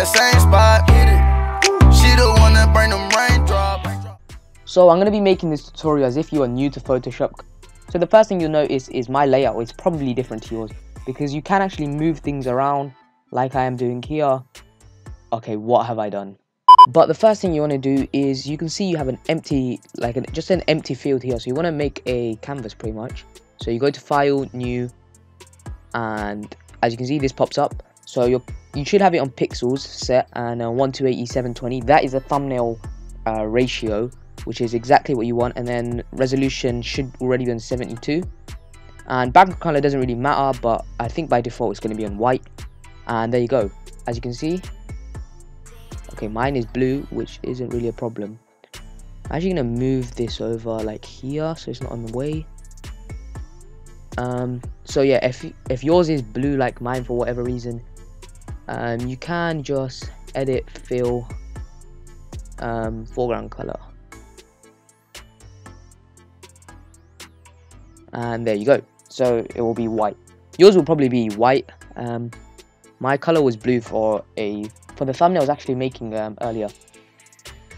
same spot. She the one that bring them raindrops. So I'm going to be making this tutorial as if you are new to Photoshop. So the first thing you'll notice is my layout is probably different to yours, because you can actually move things around like I am doing here. Okay, what have I done? But the first thing you want to do is, you can see you have an empty, just an empty field here. So you want to make a canvas pretty much. So you go to File, New, and as you can see, this pops up. So you should have it on pixels set, and 1280x720. That is a thumbnail ratio, which is exactly what you want. And then resolution should already be on 72. And background color doesn't really matter, but I think by default it's going to be on white. And there you go. As you can see, okay, mine is blue, which isn't really a problem. I'm actually going to move this over like here, so it's not on the way. So yeah, if yours is blue like mine for whatever reason, you can just edit fill foreground color, and there you go. So it will be white. Yours will probably be white. My color was blue for the thumbnail I was actually making earlier.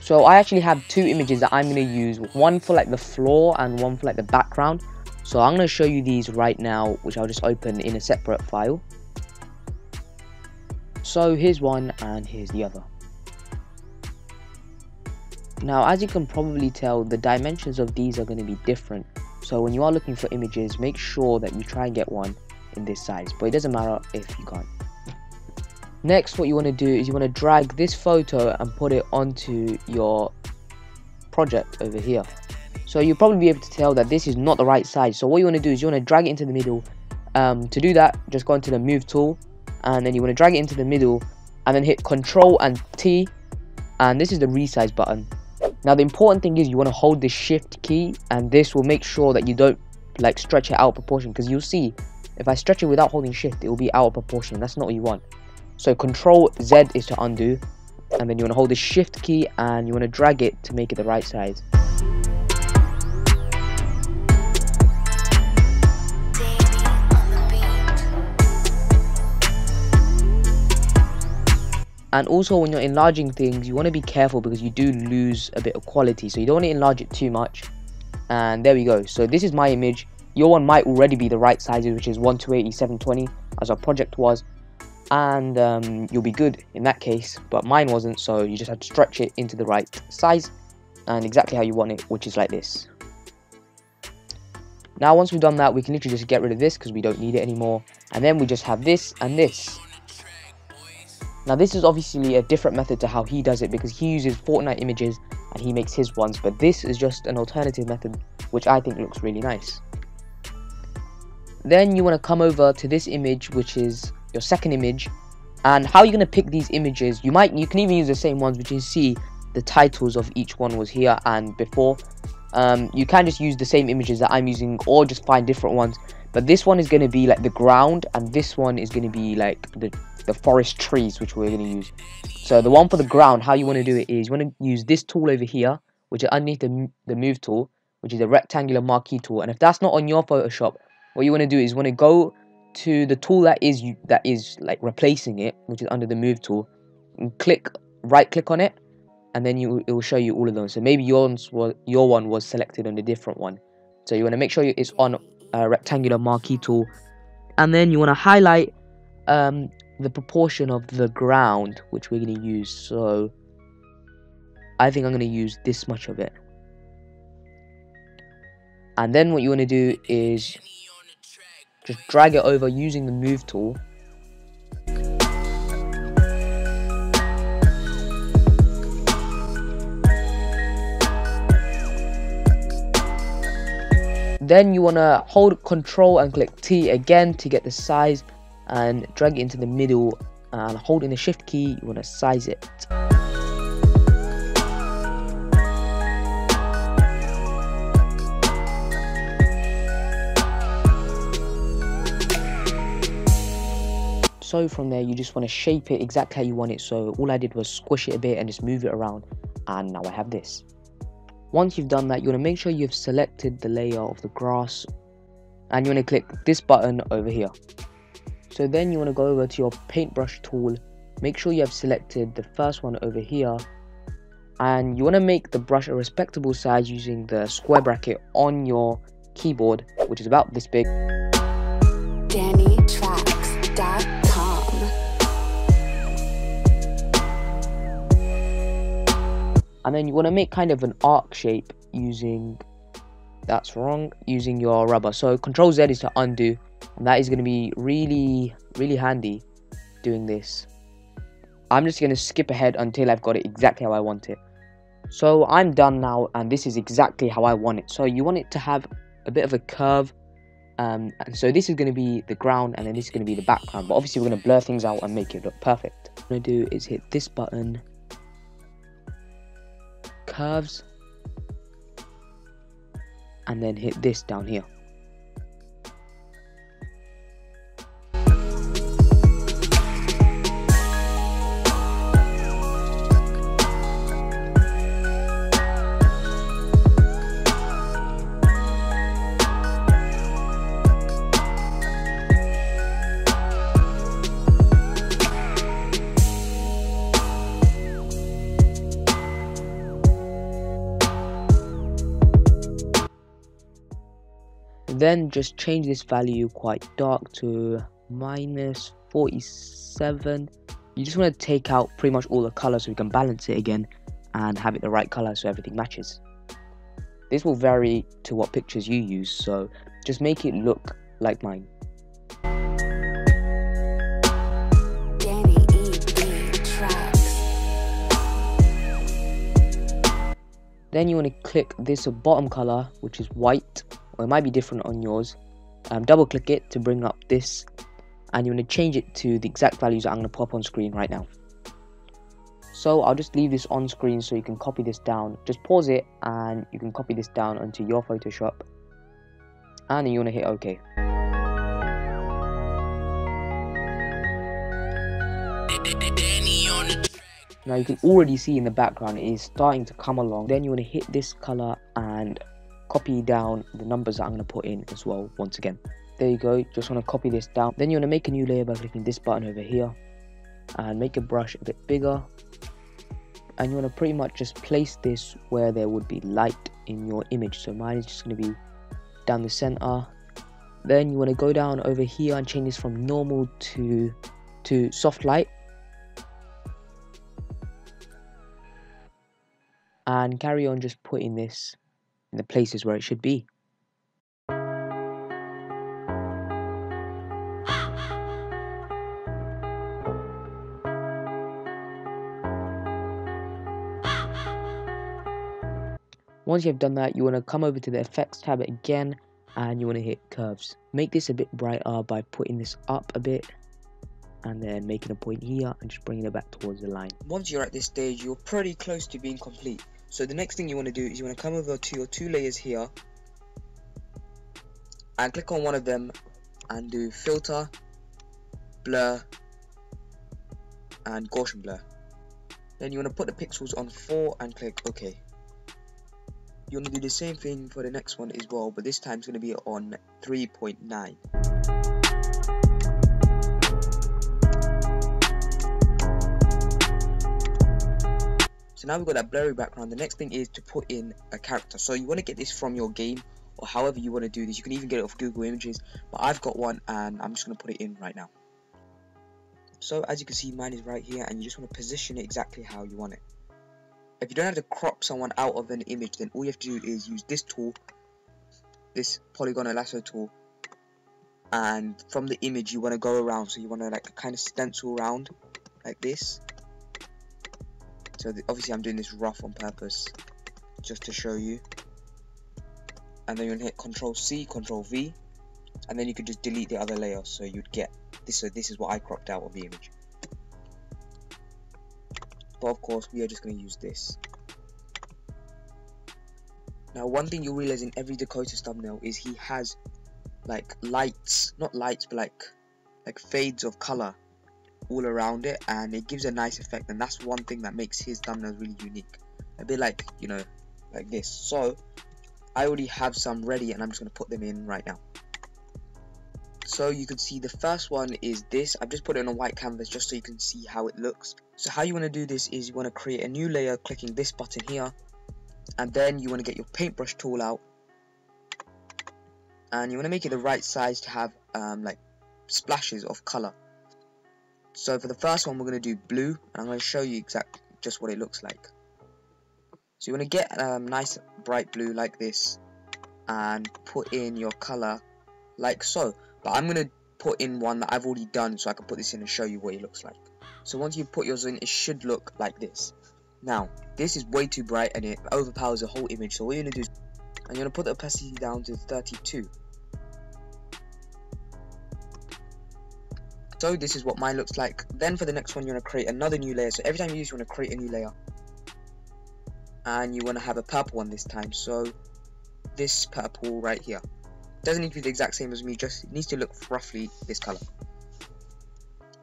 So I actually have two images that I'm going to use, one for like the floor and one for like the background. So I'm going to show you these right now, which I'll just open in a separate file. So here's one and here's the other. Now, as you can probably tell, the dimensions of these are going to be different. So when you are looking for images, make sure that you try and get one in this size, but it doesn't matter if you can't. Next, what you want to do is you want to drag this photo and put it onto your project over here. So you'll probably be able to tell that this is not the right size. So what you want to do is you want to drag it into the middle. To do that, just go into the move tool, and then you want to drag it into the middle, and then hit Control and T, and this is the resize button. Now the important thing is you want to hold the shift key, and this will make sure that you don't like stretch it out of proportion, because you'll see if I stretch it without holding shift, it will be out of proportion. That's not what you want. So Control Z is to undo, and then you want to hold the shift key and you want to drag it to make it the right size. And also when you're enlarging things, you want to be careful because you do lose a bit of quality. So you don't want to enlarge it too much. And there we go. So this is my image. Your one might already be the right sizes, which is 1280x720 as our project was. And you'll be good in that case. But mine wasn't, so you just have to stretch it into the right size and exactly how you want it, which is like this. Now once we've done that, we can literally just get rid of this because we don't need it anymore. And then we just have this and this. Now this is obviously a different method to how he does it, because he uses Fortnite images and he makes his ones, but this is just an alternative method which I think looks really nice. Then you want to come over to this image, which is your second image, and how you're going to pick these images, you can even use the same ones, which you see the titles of each one was here and before. You can just use the same images that I'm using, or just find different ones, but this one is going to be like the ground, and this one is going to be like the forest trees, which we're going to use. So the one for the ground, how you want to do it is you want to use this tool over here, which is underneath the move tool, which is a rectangular marquee tool. And if that's not on your Photoshop, what you want to do is you want to go to the tool that is like replacing it, which is under the move tool, and right click on it, and then it will show you all of them. So maybe your one was selected on a different one, so you want to make sure it's on a rectangular marquee tool, and then you want to highlight the proportion of the ground which we're going to use. So I think I'm going to use this much of it, and then what you want to do is just drag it over using the move tool. Then you want to hold Control and click T again to get the size, and drag it into the middle, and holding the shift key you want to size it. So from there you just want to shape it exactly how you want it. So all I did was squish it a bit and just move it around, and now I have this. Once you've done that, you want to make sure you've selected the layer of the grass, and you want to click this button over here. So then you want to go over to your paintbrush tool, make sure you have selected the first one over here, and you want to make the brush a respectable size using the square bracket on your keyboard, which is about this big. DannyTracks.com. And then you want to make kind of an arc shape using, using your rubber. So Control Z is to undo, and that is going to be really handy doing this. I'm just going to skip ahead until I've got it exactly how I want it. So I'm done now, and this is exactly how I want it. So you want it to have a bit of a curve, and so this is going to be the ground, and then this is going to be the background, but obviously we're going to blur things out and make it look perfect. What I'm going to do is hit this button, curves, and then hit this down here. Then just change this value quite dark to -47. You just want to take out pretty much all the color so we can balance it again and have it the right color so everything matches. This will vary to what pictures you use, so just make it look like mine. Then you want to click this bottom color, which is white, or it might be different on yours. Double click it to bring up this, and you want to change it to the exact values that I'm going to pop on screen right now. So I'll just leave this on screen so you can copy this down. Just pause it and you can copy this down onto your Photoshop, and then you want to hit OK. Now you can already see in the background it is starting to come along. Then you want to hit this color and copy down the numbers that I'm going to put in as well once again. There you go, just want to copy this down. Then you want to make a new layer by clicking this button over here and make a brush a bit bigger, and you want to pretty much just place this where there would be light in your image. So mine is just going to be down the center. Then you want to go down over here and change this from normal to soft light, and carry on just putting this in the places where it should be. Once you have done that, you want to come over to the effects tab again, and you want to hit curves. Make this a bit brighter by putting this up a bit, and then making a point here and just bringing it back towards the line. Once you're at this stage, you're pretty close to being complete. So the next thing you want to do is you want to come over to your two layers here and click on one of them and do filter, blur, and Gaussian blur. Then you want to put the pixels on 4 and click OK. You want to do the same thing for the next one as well, but this time it's going to be on 3.9. So now we've got that blurry background. The next thing is to put in a character. So you want to get this from your game, or however you want to do this. You can even get it off Google Images, but I've got one and I'm just going to put it in right now. So as you can see, mine is right here, and you just want to position it exactly how you want it. If you don't have to crop someone out of an image, then all you have to do is use this tool, this polygonal lasso tool, and from the image you want to go around. So you want to like kind of stencil around like this. So obviously I'm doing this rough on purpose just to show you. And then you're going to hit Control C, Control V, and then you can just delete the other layer, so you'd get this. So this is what I cropped out of the image. But of course we are just going to use this. Now one thing you'll realize in every Dakotaz thumbnail is he has like lights, not lights, but like fades of color all around it, and it gives a nice effect, and that's one thing that makes his thumbnails really unique. A bit like, you know, like this. So I already have some ready, and I'm just going to put them in right now. So you can see the first one is this. I've just put it on a white canvas just so you can see how it looks. So how you want to do this is you want to create a new layer clicking this button here, and then you want to get your paintbrush tool out, and you want to make it the right size to have like splashes of color. So for the first one we're going to do blue, and I'm going to show you exactly just what it looks like. So you want to get nice bright blue like this and put in your color like so, but I'm going to put in one that I've already done so I can put this in and show you what it looks like. So once you put yours in, it should look like this. Now this is way too bright and it overpowers the whole image, so what you're going to do is you're going to put the opacity down to 32. So this is what mine looks like. Then for the next one, you want to create another new layer. So every time you use, you want to create a new layer, and you want to have a purple one this time. So this purple right here doesn't need to be the exact same as me, just it needs to look roughly this color.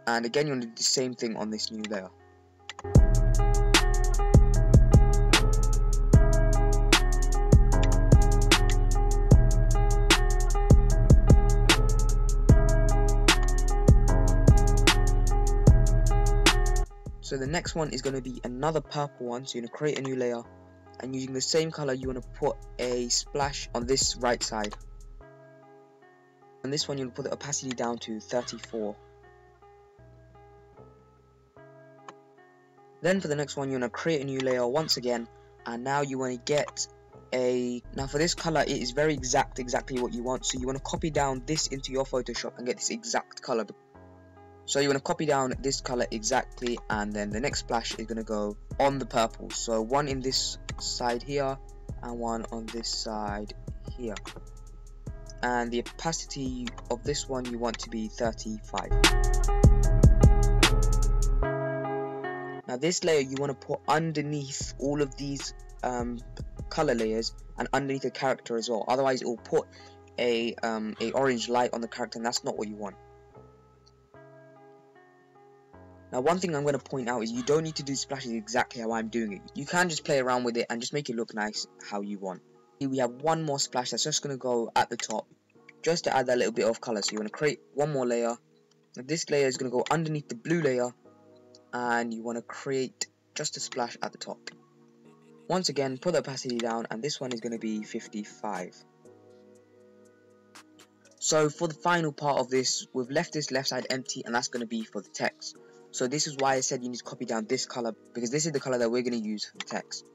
And again, you want to do the same thing on this new layer. So the next one is going to be another purple one, so you're going to create a new layer, and using the same color you want to put a splash on this right side. And this one you'll put the opacity down to 34. Then for the next one you want to create a new layer once again, and now you want to get now for this color it is very exactly what you want, so you want to copy down this into your Photoshop and get this exact color. So you want to copy down this color exactly, and then the next splash is going to go on the purple. So one in this side here and one on this side here. And the opacity of this one you want to be 35. Now this layer you want to put underneath all of these color layers and underneath the character as well. Otherwise it will put a orange light on the character, and that's not what you want. Now one thing I'm going to point out is you don't need to do splashes exactly how I'm doing it. You can just play around with it and just make it look nice how you want. Here we have one more splash that's just going to go at the top, just to add that little bit of colour. So you want to create one more layer. Now this layer is going to go underneath the blue layer, and you want to create just a splash at the top. Once again, put the opacity down, and this one is going to be 55. So for the final part of this, we've left this left side empty, and that's going to be for the text. So this is why I said you need to copy down this color, because this is the color that we're going to use for the text.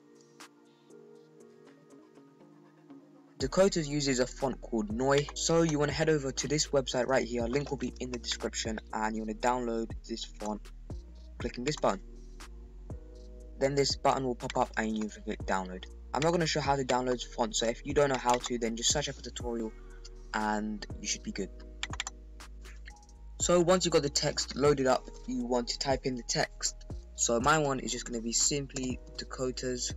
Dakotaz uses a font called Noi, so you want to head over to this website right here, link will be in the description, and you want to download this font, clicking this button. Then this button will pop up and you click download. I'm not going to show how to download this font, so if you don't know how to, then just search up a tutorial and you should be good. So once you've got the text loaded up, you want to type in the text. So my one is just going to be simply Dakotaz.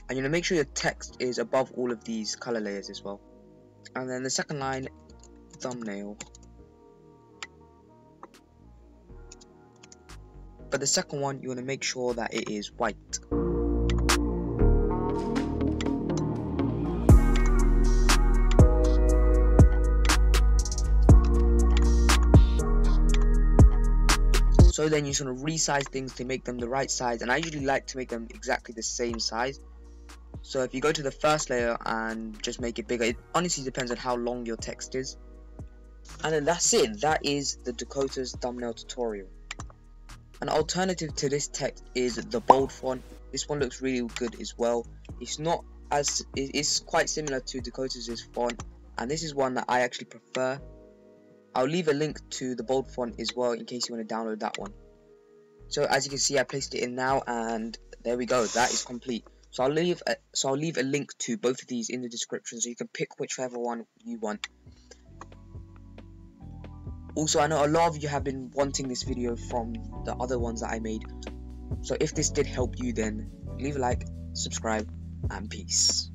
And you want to make sure your text is above all of these color layers as well. And then the second line, thumbnail. But the second one, you want to make sure that it is white. So then you sort of resize things to make them the right size, and I usually like to make them exactly the same size. So if you go to the first layer and just make it bigger, it honestly depends on how long your text is. And then that's it. That is the Dakotaz thumbnail tutorial. An alternative to this text is the bold font. This one looks really good as well. It's quite similar to Dakotaz's font, and this is one that I actually prefer. I'll leave a link to the bold font as well in case you want to download that one. So as you can see, I placed it in now, and there we go. That is complete. So I'll leave a link to both of these in the description, so you can pick whichever one you want. Also, I know a lot of you have been wanting this video from the other ones that I made. So if this did help you, then leave a like, subscribe, and peace.